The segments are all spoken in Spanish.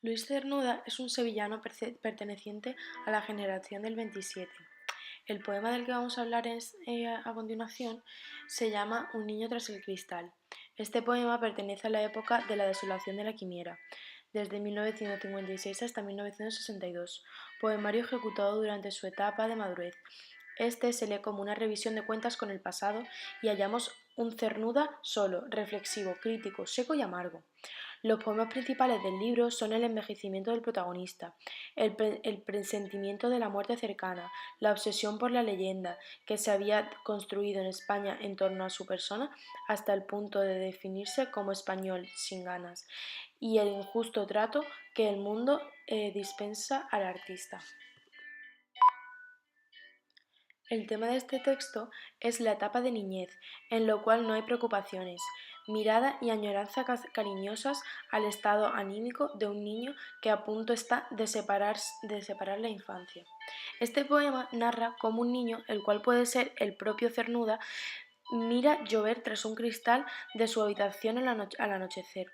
Luis Cernuda es un sevillano perteneciente a la generación del 27. El poema del que vamos a hablar a continuación se llama Un niño tras el cristal. Este poema pertenece a la época de la desolación de la quimera, desde 1956 hasta 1962, poemario ejecutado durante su etapa de madurez. Este se lee como una revisión de cuentas con el pasado y hallamos un Cernuda solo, reflexivo, crítico, seco y amargo. Los poemas principales del libro son el envejecimiento del protagonista, el presentimiento de la muerte cercana, la obsesión por la leyenda que se había construido en España en torno a su persona hasta el punto de definirse como español sin ganas, y el injusto trato que el mundo dispensa al artista. El tema de este texto es la etapa de niñez, en lo cual no hay preocupaciones, mirada y añoranza cariñosas al estado anímico de un niño que a punto está de separar la infancia. Este poema narra cómo un niño, el cual puede ser el propio Cernuda, mira llover tras un cristal de su habitación al anochecer.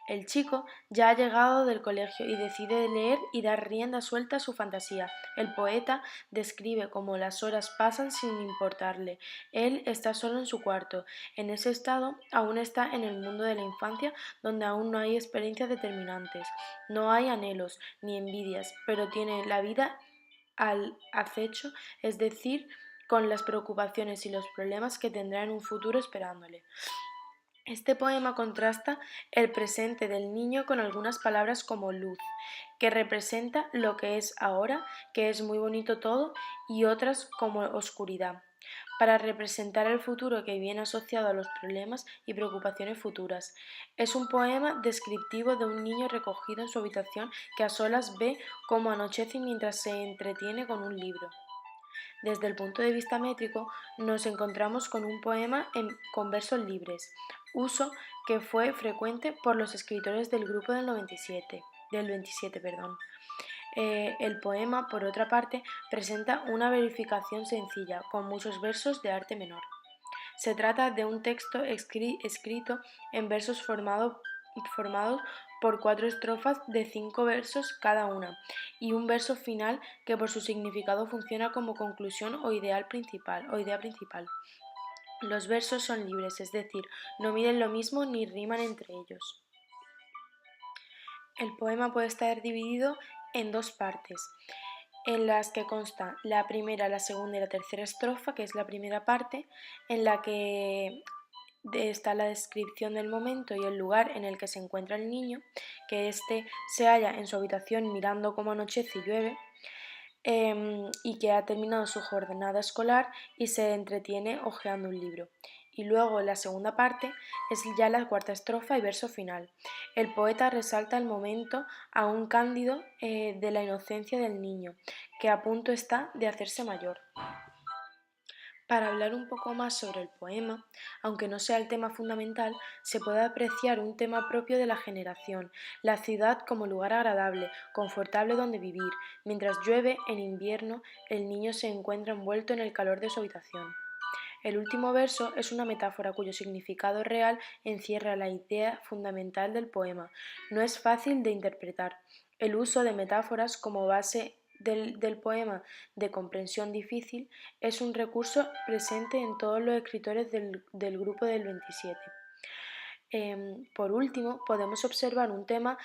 El chico ya ha llegado del colegio y decide leer y dar rienda suelta a su fantasía. El poeta describe cómo las horas pasan sin importarle. Él está solo en su cuarto. En ese estado aún está en el mundo de la infancia donde aún no hay experiencias determinantes. No hay anhelos ni envidias, pero tiene la vida al acecho, es decir, con las preocupaciones y los problemas que tendrá en un futuro esperándole. Este poema contrasta el presente del niño con algunas palabras como luz, que representa lo que es ahora, que es muy bonito todo, y otras como oscuridad, para representar el futuro que viene asociado a los problemas y preocupaciones futuras. Es un poema descriptivo de un niño recogido en su habitación que a solas ve cómo anochece mientras se entretiene con un libro. Desde el punto de vista métrico, nos encontramos con un poema con versos libres, uso que fue frecuente por los escritores del grupo del 27. El poema, por otra parte, presenta una verificación sencilla, con muchos versos de arte menor. Se trata de un texto escrito en versos formados por 4 estrofas de 5 versos cada una, y un verso final que por su significado funciona como conclusión o idea principal. Los versos son libres, es decir, no miden lo mismo ni riman entre ellos. El poema puede estar dividido en 2 partes, en las que consta la primera, la segunda y la tercera estrofa, que es la primera parte, en la que está la descripción del momento y el lugar en el que se encuentra el niño, que éste se halla en su habitación mirando cómo anochece y llueve, y que ha terminado su jornada escolar y se entretiene hojeando un libro. Y luego la segunda parte es ya la cuarta estrofa y verso final. El poeta resalta el momento aún cándido de la inocencia del niño, que a punto está de hacerse mayor. Para hablar un poco más sobre el poema, aunque no sea el tema fundamental, se puede apreciar un tema propio de la generación, la ciudad como lugar agradable, confortable donde vivir. Mientras llueve en invierno, el niño se encuentra envuelto en el calor de su habitación. El último verso es una metáfora cuyo significado real encierra la idea fundamental del poema. No es fácil de interpretar. El uso de metáforas como base del poema de comprensión difícil es un recurso presente en todos los escritores del grupo del 27. Por último, podemos observar un tema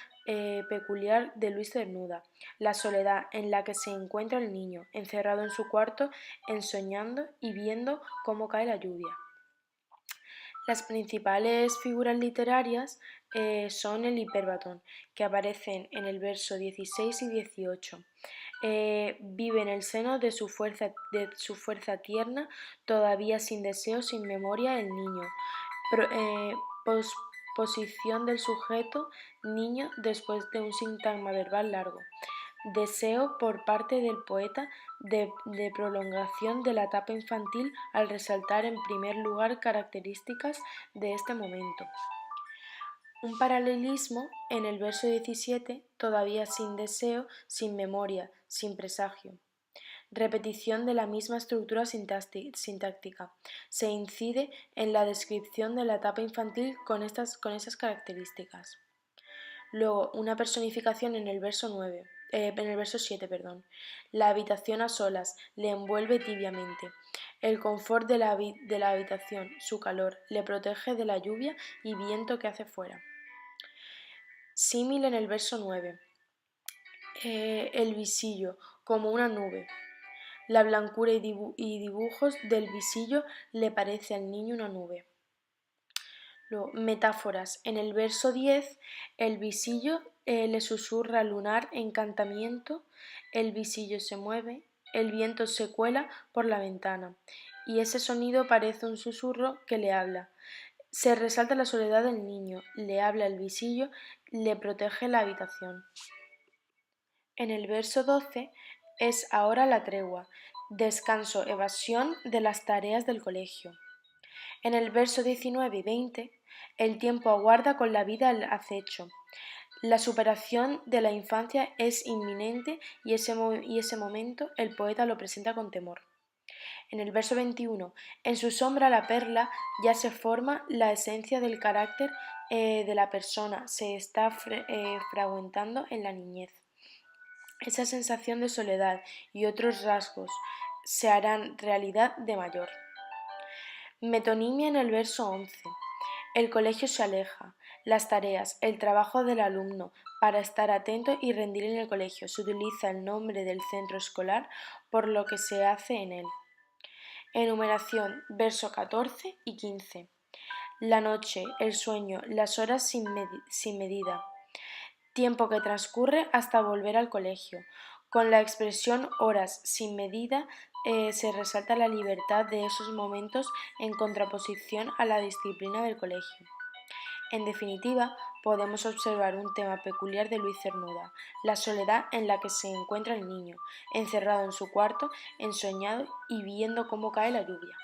peculiar de Luis Cernuda, la soledad en la que se encuentra el niño, encerrado en su cuarto, ensoñando y viendo cómo cae la lluvia. Las principales figuras literarias son el hiperbatón, que aparecen en el verso 16 y 18. Vive en el seno de su fuerza tierna, todavía sin deseo, sin memoria, el niño. Pro- eh, Posposición del sujeto niño después de un sintagma verbal largo. Deseo por parte del poeta de prolongación de la etapa infantil al resaltar en primer lugar características de este momento. Un paralelismo en el verso 17, todavía sin deseo, sin memoria, sin presagio. Repetición de la misma estructura sintáctica. Se incide en la descripción de la etapa infantil con esas características. Luego, una personificación en el verso 7, perdón. La habitación a solas le envuelve tibiamente. El confort de la habitación, su calor, le protege de la lluvia y viento que hace fuera. Símil en el verso 9. El visillo, como una nube. La blancura y dibujos del visillo le parece al niño una nube. Luego, metáforas. En el verso 10, el visillo le susurra lunar encantamiento, el visillo se mueve, el viento se cuela por la ventana, y ese sonido parece un susurro que le habla. Se resalta la soledad del niño, le habla el visillo, le protege la habitación. En el verso 12 es ahora la tregua, descanso, evasión de las tareas del colegio. En el verso 19 y 20, el tiempo aguarda con la vida al acecho. La superación de la infancia es inminente y ese momento el poeta lo presenta con temor. En el verso 21, en su sombra la perla ya se forma la esencia del carácter de la persona, se está fragmentando en la niñez. Esa sensación de soledad y otros rasgos se harán realidad de mayor. Metonimia en el verso 11. El colegio se aleja. Las tareas, el trabajo del alumno para estar atento y rendir en el colegio. Se utiliza el nombre del centro escolar por lo que se hace en él. Enumeración, verso 14 y 15. La noche, el sueño, las horas sin medida. Tiempo que transcurre hasta volver al colegio. Con la expresión horas sin medida se resalta la libertad de esos momentos en contraposición a la disciplina del colegio. En definitiva, podemos observar un tema peculiar de Luis Cernuda, la soledad en la que se encuentra el niño, encerrado en su cuarto, ensoñado y viendo cómo cae la lluvia.